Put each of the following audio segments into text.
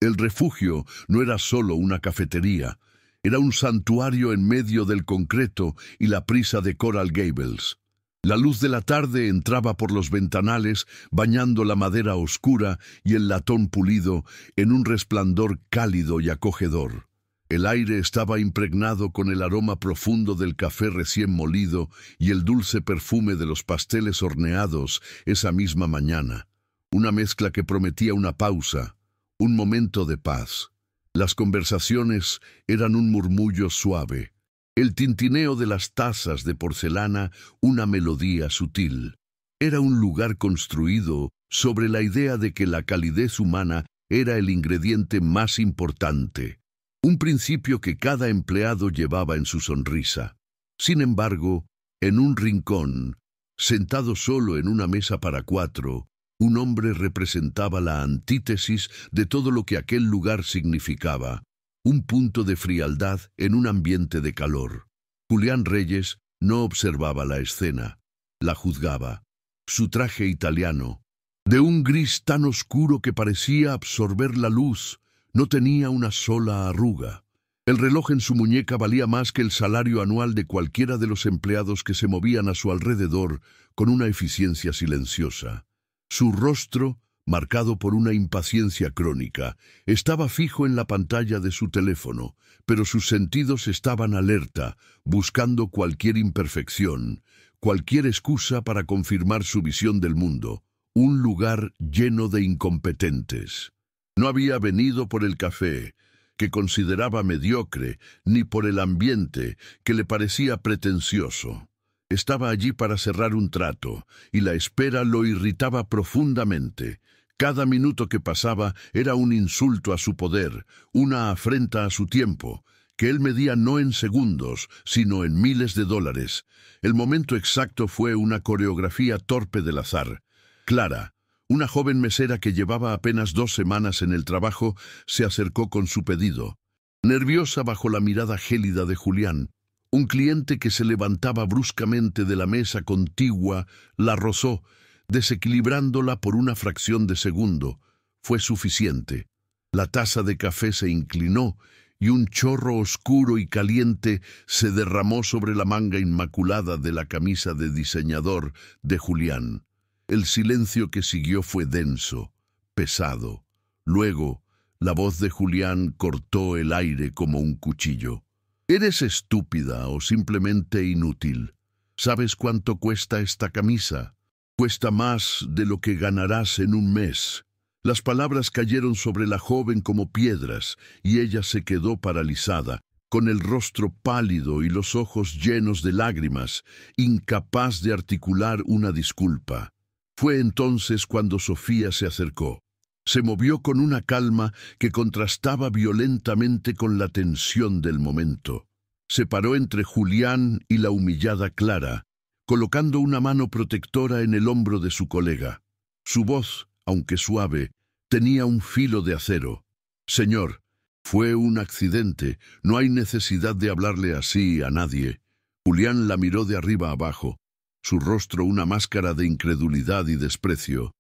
El refugio no era solo una cafetería, era un santuario en medio del concreto y la prisa de Coral Gables. La luz de la tarde entraba por los ventanales, bañando la madera oscura y el latón pulido en un resplandor cálido y acogedor. El aire estaba impregnado con el aroma profundo del café recién molido y el dulce perfume de los pasteles horneados esa misma mañana. Una mezcla que prometía una pausa, un momento de paz. Las conversaciones eran un murmullo suave. El tintineo de las tazas de porcelana, una melodía sutil. Era un lugar construido sobre la idea de que la calidez humana era el ingrediente más importante. Un principio que cada empleado llevaba en su sonrisa. Sin embargo, en un rincón, sentado solo en una mesa para 4, un hombre representaba la antítesis de todo lo que aquel lugar significaba. Un punto de frialdad en un ambiente de calor. Julián Reyes no observaba la escena, la juzgaba. Su traje italiano, de un gris tan oscuro que parecía absorber la luz, no tenía una sola arruga. El reloj en su muñeca valía más que el salario anual de cualquiera de los empleados que se movían a su alrededor con una eficiencia silenciosa. Su rostro, marcado por una impaciencia crónica, estaba fijo en la pantalla de su teléfono, pero sus sentidos estaban alerta, buscando cualquier imperfección, cualquier excusa para confirmar su visión del mundo. Un lugar lleno de incompetentes. No había venido por el café, que consideraba mediocre, ni por el ambiente, que le parecía pretencioso. Estaba allí para cerrar un trato, y la espera lo irritaba profundamente. Cada minuto que pasaba era un insulto a su poder, una afrenta a su tiempo, que él medía no en segundos, sino en miles de dólares. El momento exacto fue una coreografía torpe del azar. Clara, una joven mesera que llevaba apenas 2 semanas en el trabajo, se acercó con su pedido. Nerviosa bajo la mirada gélida de Julián, un cliente que se levantaba bruscamente de la mesa contigua la rozó, desequilibrándola por una fracción de segundo. Fue suficiente. La taza de café se inclinó y un chorro oscuro y caliente se derramó sobre la manga inmaculada de la camisa de diseñador de Julián. El silencio que siguió fue denso, pesado. Luego, la voz de Julián cortó el aire como un cuchillo. ¿Eres estúpida o simplemente inútil? ¿Sabes cuánto cuesta esta camisa? Cuesta más de lo que ganarás en un mes. Las palabras cayeron sobre la joven como piedras, y ella se quedó paralizada, con el rostro pálido y los ojos llenos de lágrimas, incapaz de articular una disculpa. Fue entonces cuando Sofía se acercó. Se movió con una calma que contrastaba violentamente con la tensión del momento. Se paró entre Julián y la humillada Clara, colocando una mano protectora en el hombro de su colega. Su voz, aunque suave, tenía un filo de acero. «Señor, fue un accidente. No hay necesidad de hablarle así a nadie». Julián la miró de arriba abajo, su rostro una máscara de incredulidad y desprecio.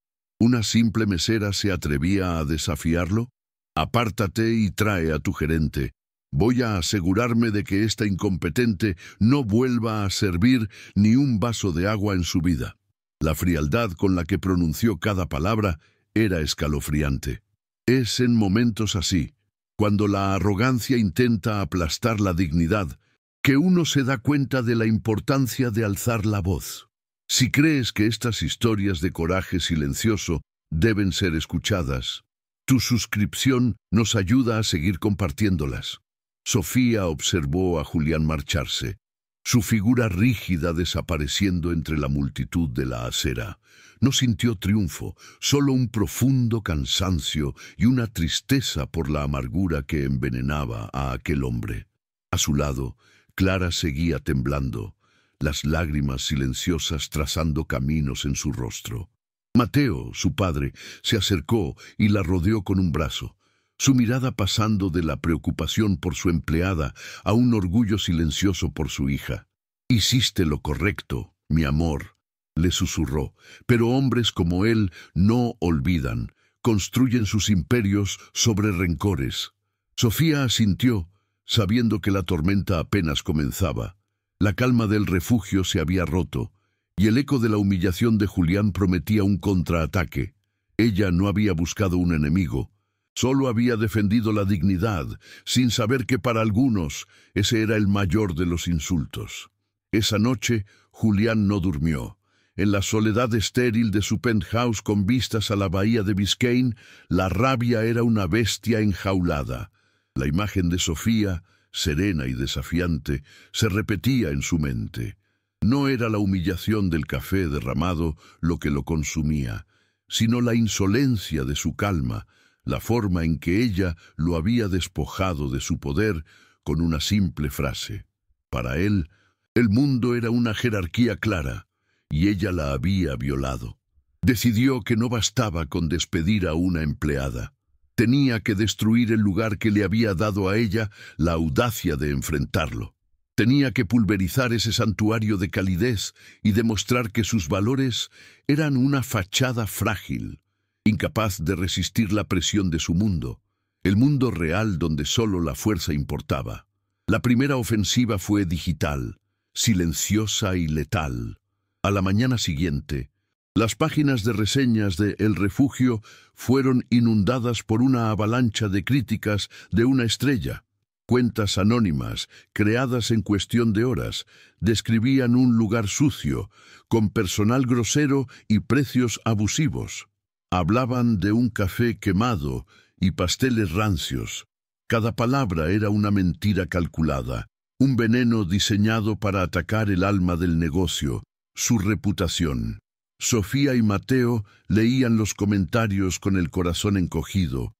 ¿Una simple mesera se atrevía a desafiarlo? «Apártate y trae a tu gerente. Voy a asegurarme de que esta incompetente no vuelva a servir ni un vaso de agua en su vida». La frialdad con la que pronunció cada palabra era escalofriante. Es en momentos así, cuando la arrogancia intenta aplastar la dignidad, que uno se da cuenta de la importancia de alzar la voz. Si crees que estas historias de coraje silencioso deben ser escuchadas, tu suscripción nos ayuda a seguir compartiéndolas. Sofía observó a Julián marcharse, su figura rígida desapareciendo entre la multitud de la acera. No sintió triunfo, solo un profundo cansancio y una tristeza por la amargura que envenenaba a aquel hombre. A su lado, Clara seguía temblando, las lágrimas silenciosas trazando caminos en su rostro. Mateo, su padre, se acercó y la rodeó con un brazo, su mirada pasando de la preocupación por su empleada a un orgullo silencioso por su hija. «Hiciste lo correcto, mi amor», le susurró, «pero hombres como él no olvidan. construyen sus imperios sobre rencores. Sofía asintió, sabiendo que la tormenta apenas comenzaba. La calma del refugio se había roto, y el eco de la humillación de Julián prometía un contraataque. Ella no había buscado un enemigo, solo había defendido la dignidad, sin saber que para algunos ese era el mayor de los insultos. Esa noche, Julián no durmió. En la soledad estéril de su penthouse con vistas a la bahía de Biscayne, la rabia era una bestia enjaulada. La imagen de Sofía, serena y desafiante, se repetía en su mente. No era la humillación del café derramado lo que lo consumía, sino la insolencia de su calma, la forma en que ella lo había despojado de su poder con una simple frase. Para él, el mundo era una jerarquía clara, y ella la había violado. Decidió que no bastaba con despedir a una empleada. Tenía que destruir el lugar que le había dado a ella la audacia de enfrentarlo. Tenía que pulverizar ese santuario de calidez y demostrar que sus valores eran una fachada frágil, incapaz de resistir la presión de su mundo, el mundo real donde solo la fuerza importaba. La primera ofensiva fue digital, silenciosa y letal. A la mañana siguiente, las páginas de reseñas de El Refugio fueron inundadas por una avalancha de críticas de una estrella. Cuentas anónimas, creadas en cuestión de horas, describían un lugar sucio, con personal grosero y precios abusivos. Hablaban de un café quemado y pasteles rancios. Cada palabra era una mentira calculada, un veneno diseñado para atacar el alma del negocio, su reputación. Sofía y Mateo leían los comentarios con el corazón encogido,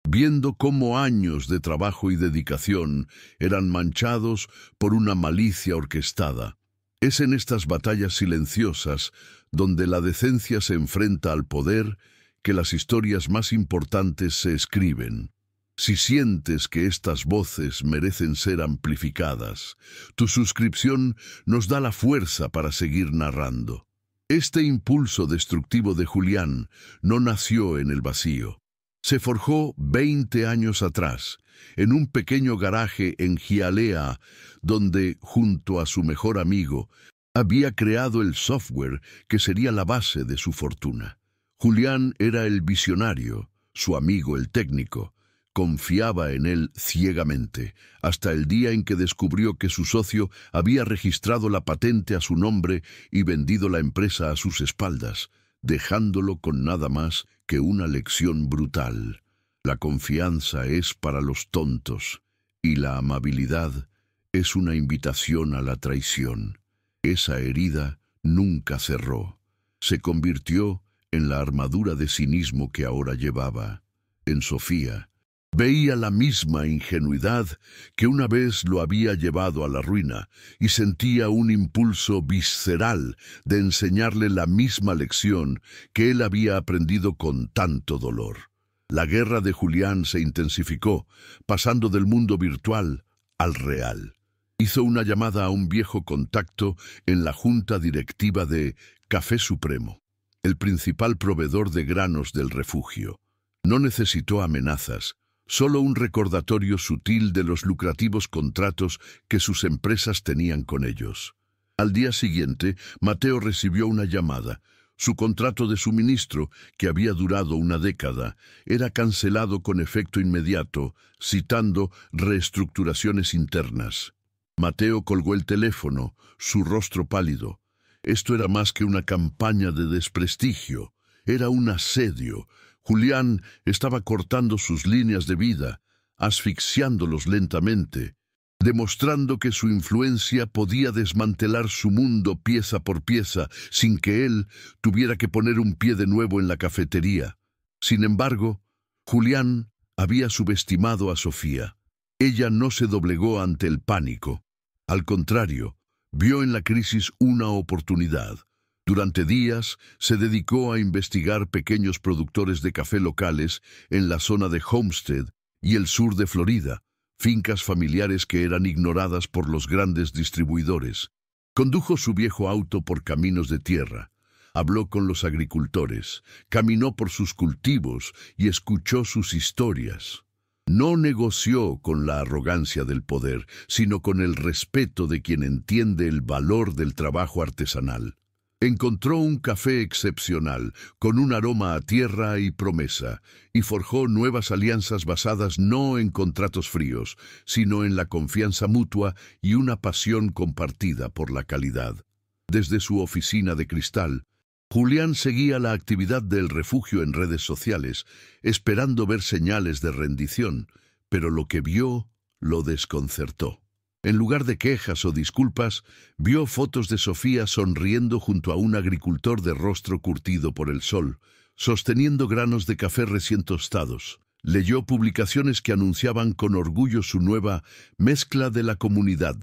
viendo cómo años de trabajo y dedicación eran manchados por una malicia orquestada. Es en estas batallas silenciosas, donde la decencia se enfrenta al poder, que las historias más importantes se escriben. Si sientes que estas voces merecen ser amplificadas, tu suscripción nos da la fuerza para seguir narrando. Este impulso destructivo de Julián no nació en el vacío. Se forjó 20 años atrás, en un pequeño garaje en Hialeah, donde, junto a su mejor amigo, había creado el software que sería la base de su fortuna. Julián era el visionario, su amigo el técnico. Confiaba en él ciegamente, hasta el día en que descubrió que su socio había registrado la patente a su nombre y vendido la empresa a sus espaldas, dejándolo con nada más que una lección brutal. La confianza es para los tontos, y la amabilidad es una invitación a la traición. Esa herida nunca cerró. Se convirtió en la armadura de cinismo que ahora llevaba. En Sofía, veía la misma ingenuidad que una vez lo había llevado a la ruina y sentía un impulso visceral de enseñarle la misma lección que él había aprendido con tanto dolor. La guerra de Julián se intensificó, pasando del mundo virtual al real. Hizo una llamada a un viejo contacto en la junta directiva de Café Supremo, el principal proveedor de granos del refugio. No necesitó amenazas, solo un recordatorio sutil de los lucrativos contratos que sus empresas tenían con ellos. Al día siguiente, Mateo recibió una llamada. Su contrato de suministro, que había durado una década, era cancelado con efecto inmediato, citando reestructuraciones internas. Mateo colgó el teléfono, su rostro pálido. Esto era más que una campaña de desprestigio, era un asedio. Julián estaba cortando sus líneas de vida, asfixiándolos lentamente, demostrando que su influencia podía desmantelar su mundo pieza por pieza sin que él tuviera que poner un pie de nuevo en la cafetería. Sin embargo, Julián había subestimado a Sofía. Ella no se doblegó ante el pánico. Al contrario, vio en la crisis una oportunidad. Durante días se dedicó a investigar pequeños productores de café locales en la zona de Homestead y el sur de Florida, fincas familiares que eran ignoradas por los grandes distribuidores. Condujo su viejo auto por caminos de tierra, habló con los agricultores, caminó por sus cultivos y escuchó sus historias. No negoció con la arrogancia del poder, sino con el respeto de quien entiende el valor del trabajo artesanal. Encontró un café excepcional, con un aroma a tierra y promesa, y forjó nuevas alianzas basadas no en contratos fríos, sino en la confianza mutua y una pasión compartida por la calidad. Desde su oficina de cristal, Julián seguía la actividad del refugio en redes sociales, esperando ver señales de rendición, pero lo que vio lo desconcertó. En lugar de quejas o disculpas, vio fotos de Sofía sonriendo junto a un agricultor de rostro curtido por el sol, sosteniendo granos de café recién tostados. Leyó publicaciones que anunciaban con orgullo su nueva mezcla de la comunidad,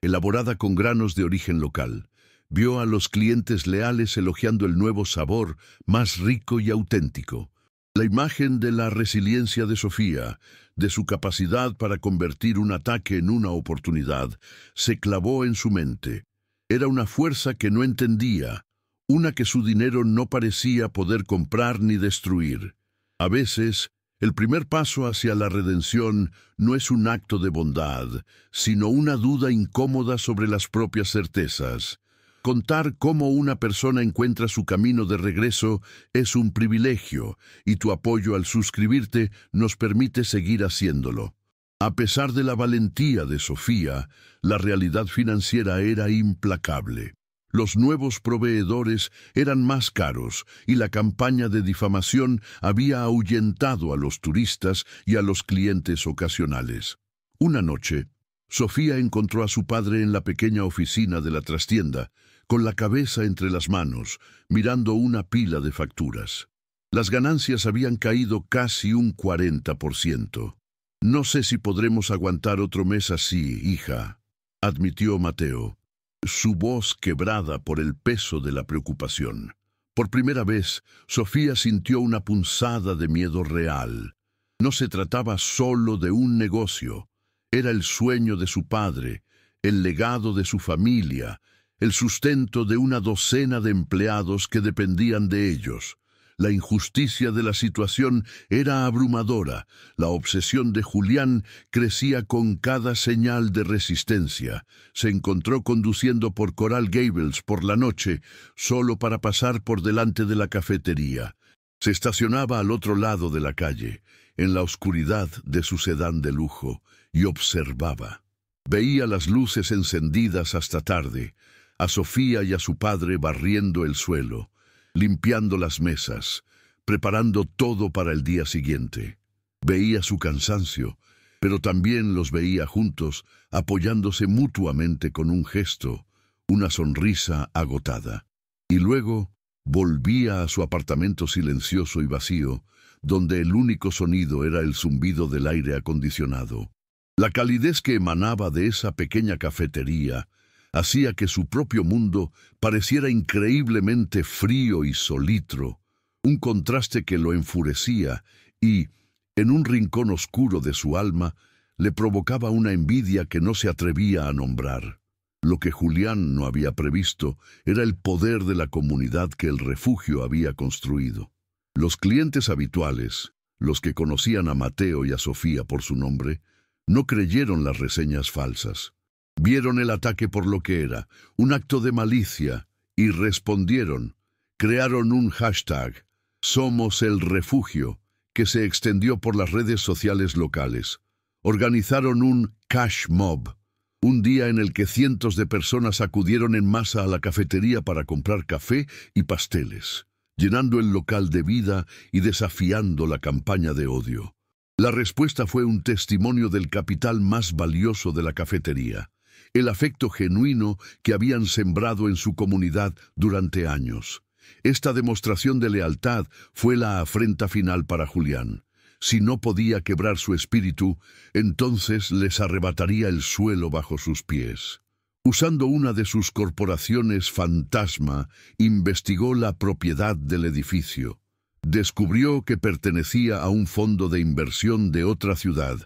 elaborada con granos de origen local. Vio a los clientes leales elogiando el nuevo sabor, más rico y auténtico. La imagen de la resiliencia de Sofía, de su capacidad para convertir un ataque en una oportunidad, se clavó en su mente. Era una fuerza que no entendía, una que su dinero no parecía poder comprar ni destruir. A veces, el primer paso hacia la redención no es un acto de bondad, sino una duda incómoda sobre las propias certezas. Contar cómo una persona encuentra su camino de regreso es un privilegio, y tu apoyo al suscribirte nos permite seguir haciéndolo. A pesar de la valentía de Sofía, la realidad financiera era implacable. Los nuevos proveedores eran más caros y la campaña de difamación había ahuyentado a los turistas y a los clientes ocasionales. Una noche, Sofía encontró a su padre en la pequeña oficina de la trastienda, con la cabeza entre las manos, mirando una pila de facturas. Las ganancias habían caído casi un 40%. «No sé si podremos aguantar otro mes así, hija», admitió Mateo, su voz quebrada por el peso de la preocupación. Por primera vez, Sofía sintió una punzada de miedo real. No se trataba solo de un negocio. Era el sueño de su padre, el legado de su familia, el sustento de una docena de empleados que dependían de ellos. La injusticia de la situación era abrumadora. La obsesión de Julián crecía con cada señal de resistencia. Se encontró conduciendo por Coral Gables por la noche, solo para pasar por delante de la cafetería. Se estacionaba al otro lado de la calle, en la oscuridad de su sedán de lujo, y observaba. Veía las luces encendidas hasta tarde, a Sofía y a su padre barriendo el suelo, limpiando las mesas, preparando todo para el día siguiente. Veía su cansancio, pero también los veía juntos, apoyándose mutuamente con un gesto, una sonrisa agotada. Y luego volvía a su apartamento silencioso y vacío, donde el único sonido era el zumbido del aire acondicionado. La calidez que emanaba de esa pequeña cafetería hacía que su propio mundo pareciera increíblemente frío y solitro, un contraste que lo enfurecía y, en un rincón oscuro de su alma, le provocaba una envidia que no se atrevía a nombrar. Lo que Julián no había previsto era el poder de la comunidad que el refugio había construido. Los clientes habituales, los que conocían a Mateo y a Sofía por su nombre, no creyeron las reseñas falsas. Vieron el ataque por lo que era, un acto de malicia, y respondieron. Crearon un hashtag, Somos el Refugio, que se extendió por las redes sociales locales. Organizaron un cash mob, un día en el que cientos de personas acudieron en masa a la cafetería para comprar café y pasteles, llenando el local de vida y desafiando la campaña de odio. La respuesta fue un testimonio del capital más valioso de la cafetería, el afecto genuino que habían sembrado en su comunidad durante años. Esta demostración de lealtad fue la afrenta final para Julián. Si no podía quebrar su espíritu, entonces les arrebataría el suelo bajo sus pies. Usando una de sus corporaciones fantasma, investigó la propiedad del edificio. Descubrió que pertenecía a un fondo de inversión de otra ciudad,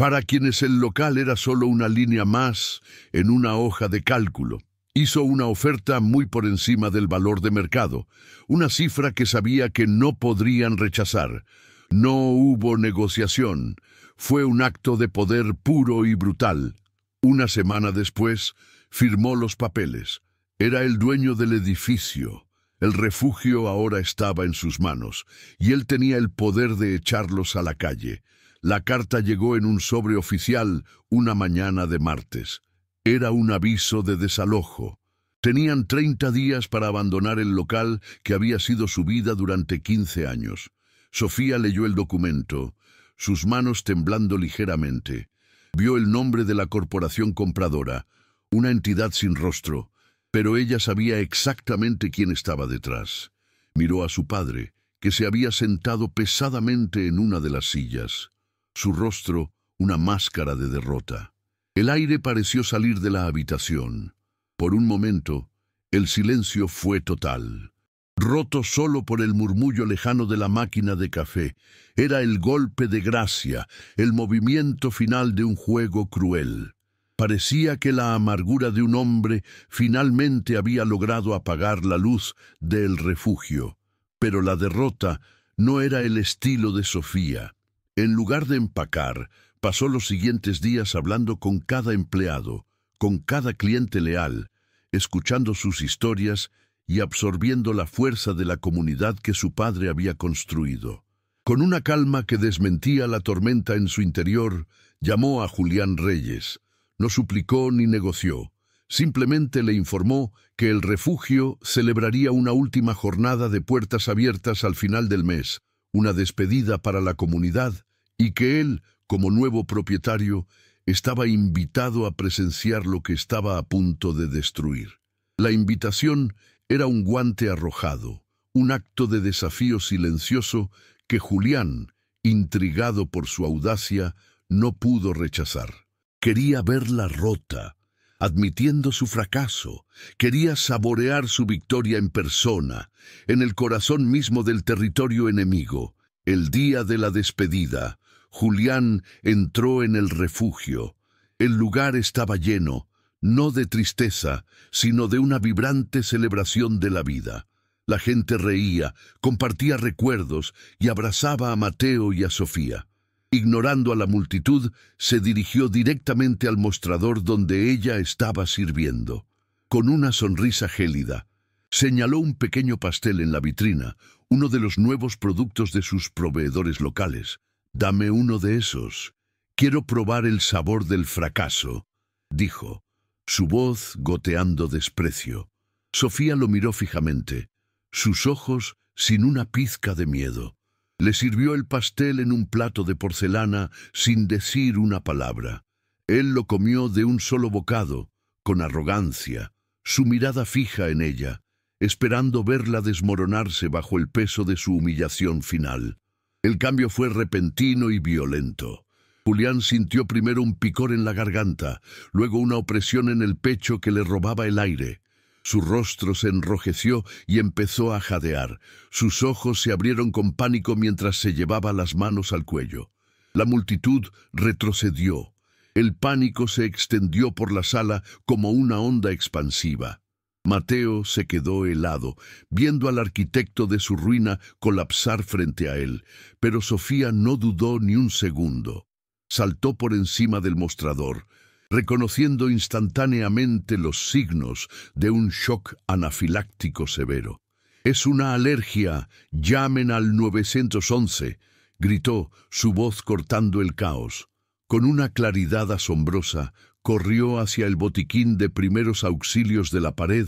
para quienes el local era solo una línea más en una hoja de cálculo. Hizo una oferta muy por encima del valor de mercado, una cifra que sabía que no podrían rechazar. No hubo negociación. Fue un acto de poder puro y brutal. Una semana después, firmó los papeles. Era el dueño del edificio. El refugio ahora estaba en sus manos, y él tenía el poder de echarlos a la calle. La carta llegó en un sobre oficial una mañana de martes. Era un aviso de desalojo. Tenían 30 días para abandonar el local que había sido su vida durante 15 años. Sofía leyó el documento, sus manos temblando ligeramente. Vio el nombre de la corporación compradora, una entidad sin rostro, pero ella sabía exactamente quién estaba detrás. Miró a su padre, que se había sentado pesadamente en una de las sillas. Su rostro, una máscara de derrota. El aire pareció salir de la habitación. Por un momento, el silencio fue total, roto solo por el murmullo lejano de la máquina de café. Era el golpe de gracia, el movimiento final de un juego cruel. Parecía que la amargura de un hombre finalmente había logrado apagar la luz del refugio. Pero la derrota no era el estilo de Sofía. En lugar de empacar, pasó los siguientes días hablando con cada empleado, con cada cliente leal, escuchando sus historias y absorbiendo la fuerza de la comunidad que su padre había construido. Con una calma que desmentía la tormenta en su interior, llamó a Julián Reyes. No suplicó ni negoció. Simplemente le informó que el refugio celebraría una última jornada de puertas abiertas al final del mes, una despedida para la comunidad, y que él, como nuevo propietario, estaba invitado a presenciar lo que estaba a punto de destruir. La invitación era un guante arrojado, un acto de desafío silencioso que Julián, intrigado por su audacia, no pudo rechazar. Quería verla rota, admitiendo su fracaso. Quería saborear su victoria en persona, en el corazón mismo del territorio enemigo. El día de la despedida, Julián entró en el refugio. El lugar estaba lleno, no de tristeza, sino de una vibrante celebración de la vida. La gente reía, compartía recuerdos y abrazaba a Mateo y a Sofía. Ignorando a la multitud, se dirigió directamente al mostrador donde ella estaba sirviendo. Con una sonrisa gélida, señaló un pequeño pastel en la vitrina, uno de los nuevos productos de sus proveedores locales. «Dame uno de esos. Quiero probar el sabor del fracaso», dijo, su voz goteando desprecio. Sofía lo miró fijamente, sus ojos sin una pizca de miedo. Le sirvió el pastel en un plato de porcelana sin decir una palabra. Él lo comió de un solo bocado, con arrogancia, su mirada fija en ella, esperando verla desmoronarse bajo el peso de su humillación final. El cambio fue repentino y violento. Julián sintió primero un picor en la garganta, luego una opresión en el pecho que le robaba el aire. Su rostro se enrojeció y empezó a jadear. Sus ojos se abrieron con pánico mientras se llevaba las manos al cuello. La multitud retrocedió. El pánico se extendió por la sala como una onda expansiva. Mateo se quedó helado, viendo al arquitecto de su ruina colapsar frente a él, pero Sofía no dudó ni un segundo. Saltó por encima del mostrador, reconociendo instantáneamente los signos de un shock anafiláctico severo. «Es una alergia, llamen al 911», gritó, su voz cortando el caos. Con una claridad asombrosa, corrió hacia el botiquín de primeros auxilios de la pared,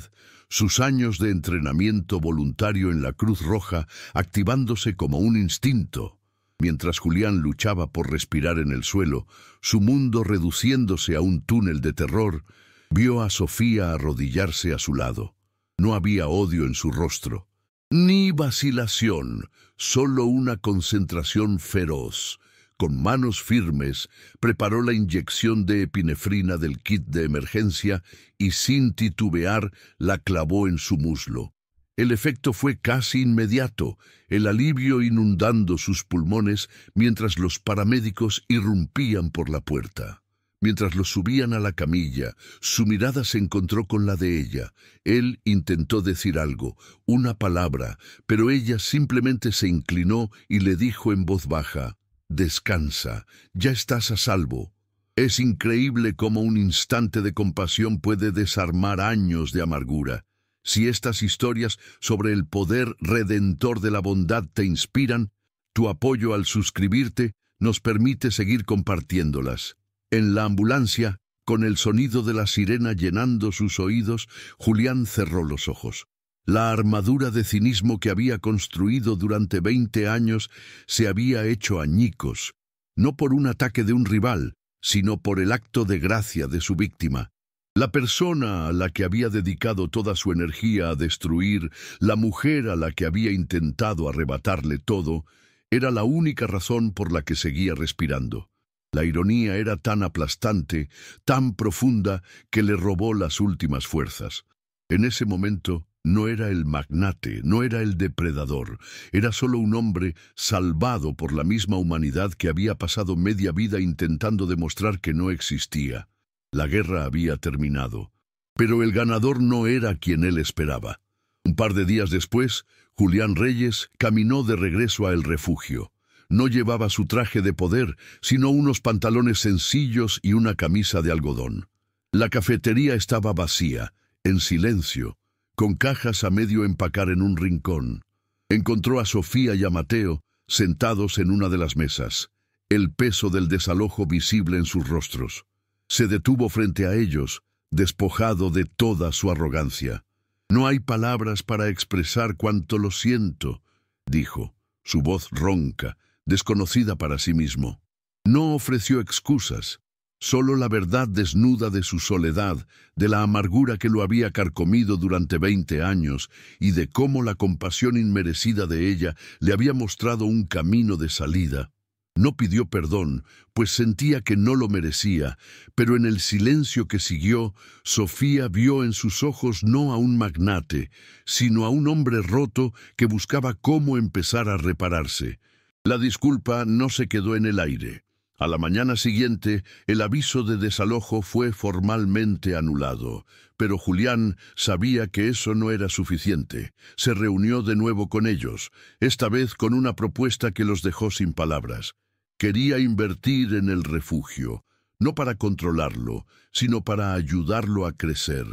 sus años de entrenamiento voluntario en la Cruz Roja activándose como un instinto. Mientras Julián luchaba por respirar en el suelo, su mundo reduciéndose a un túnel de terror, vio a Sofía arrodillarse a su lado. No había odio en su rostro, ni vacilación, solo una concentración feroz. Con manos firmes, preparó la inyección de epinefrina del kit de emergencia y sin titubear la clavó en su muslo. El efecto fue casi inmediato, el alivio inundando sus pulmones mientras los paramédicos irrumpían por la puerta. Mientras lo subían a la camilla, su mirada se encontró con la de ella. Él intentó decir algo, una palabra, pero ella simplemente se inclinó y le dijo en voz baja: «Descansa, ya estás a salvo». Es increíble cómo un instante de compasión puede desarmar años de amargura. Si estas historias sobre el poder redentor de la bondad te inspiran, tu apoyo al suscribirte nos permite seguir compartiéndolas. En la ambulancia, con el sonido de la sirena llenando sus oídos, Julián cerró los ojos. La armadura de cinismo que había construido durante 20 años se había hecho añicos, no por un ataque de un rival, sino por el acto de gracia de su víctima. La persona a la que había dedicado toda su energía a destruir, la mujer a la que había intentado arrebatarle todo, era la única razón por la que seguía respirando. La ironía era tan aplastante, tan profunda, que le robó las últimas fuerzas. En ese momento no era el magnate, no era el depredador, era solo un hombre salvado por la misma humanidad que había pasado media vida intentando demostrar que no existía. La guerra había terminado, pero el ganador no era quien él esperaba. Un par de días después, Julián Reyes caminó de regreso a El Refugio. No llevaba su traje de poder, sino unos pantalones sencillos y una camisa de algodón. La cafetería estaba vacía, en silencio, con cajas a medio empacar en un rincón. Encontró a Sofía y a Mateo sentados en una de las mesas, el peso del desalojo visible en sus rostros. Se detuvo frente a ellos, despojado de toda su arrogancia. «No hay palabras para expresar cuánto lo siento», dijo, su voz ronca, desconocida para sí mismo. No ofreció excusas, solo la verdad desnuda de su soledad, de la amargura que lo había carcomido durante 20 años y de cómo la compasión inmerecida de ella le había mostrado un camino de salida. No pidió perdón, pues sentía que no lo merecía, pero en el silencio que siguió, Sofía vio en sus ojos no a un magnate, sino a un hombre roto que buscaba cómo empezar a repararse. La disculpa no se quedó en el aire. A la mañana siguiente, el aviso de desalojo fue formalmente anulado, pero Julián sabía que eso no era suficiente. Se reunió de nuevo con ellos, esta vez con una propuesta que los dejó sin palabras. Quería invertir en El Refugio, no para controlarlo, sino para ayudarlo a crecer.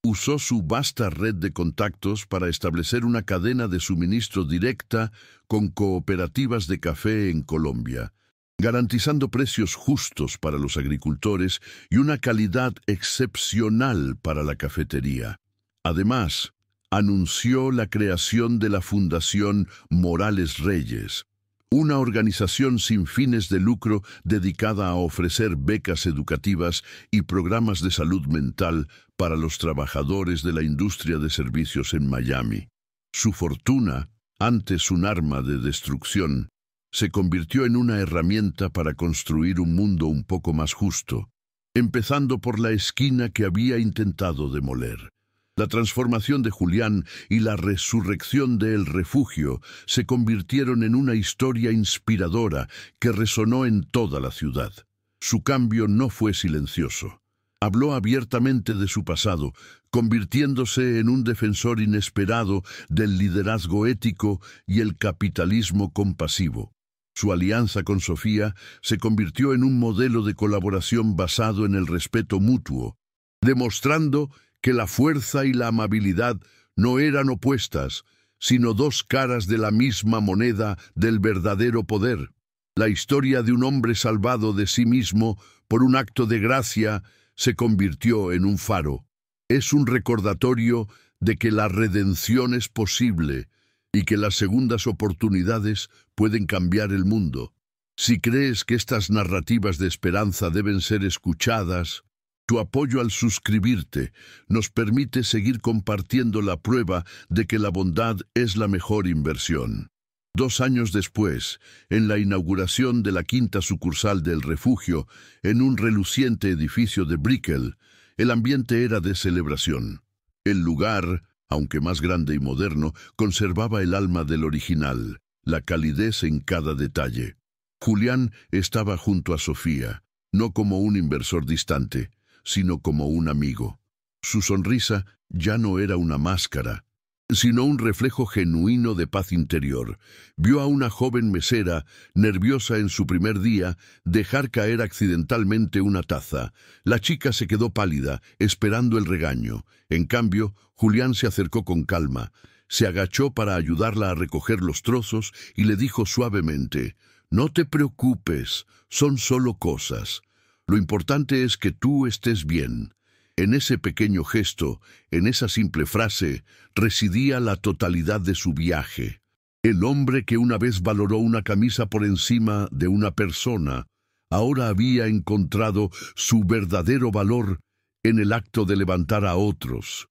Usó su vasta red de contactos para establecer una cadena de suministro directa con cooperativas de café en Colombia, garantizando precios justos para los agricultores y una calidad excepcional para la cafetería. Además, anunció la creación de la Fundación Morales Reyes, una organización sin fines de lucro dedicada a ofrecer becas educativas y programas de salud mental para los trabajadores de la industria de servicios en Miami. Su fortuna, antes un arma de destrucción, se convirtió en una herramienta para construir un mundo un poco más justo, empezando por la esquina que había intentado demoler. La transformación de Julián y la resurrección de El Refugio se convirtieron en una historia inspiradora que resonó en toda la ciudad. Su cambio no fue silencioso. Habló abiertamente de su pasado, convirtiéndose en un defensor inesperado del liderazgo ético y el capitalismo compasivo. Su alianza con Sofía se convirtió en un modelo de colaboración basado en el respeto mutuo, demostrando que la fuerza y la amabilidad no eran opuestas, sino dos caras de la misma moneda del verdadero poder. La historia de un hombre salvado de sí mismo por un acto de gracia se convirtió en un faro. Es un recordatorio de que la redención es posible y que las segundas oportunidades pueden cambiar el mundo. Si crees que estas narrativas de esperanza deben ser escuchadas, tu apoyo al suscribirte nos permite seguir compartiendo la prueba de que la bondad es la mejor inversión. 2 años después, en la inauguración de la 5ª sucursal del Refugio, en un reluciente edificio de Brickell, el ambiente era de celebración. El lugar, aunque más grande y moderno, conservaba el alma del original, la calidez en cada detalle. Julián estaba junto a Sofía, no como un inversor distante, sino como un amigo. Su sonrisa ya no era una máscara, sino un reflejo genuino de paz interior. Vio a una joven mesera, nerviosa en su primer día, dejar caer accidentalmente una taza. La chica se quedó pálida, esperando el regaño. En cambio, Julián se acercó con calma. Se agachó para ayudarla a recoger los trozos y le dijo suavemente: «No te preocupes, son solo cosas. Lo importante es que tú estés bien». En ese pequeño gesto, en esa simple frase, residía la totalidad de su viaje. El hombre que una vez valoró una camisa por encima de una persona, ahora había encontrado su verdadero valor en el acto de levantar a otros.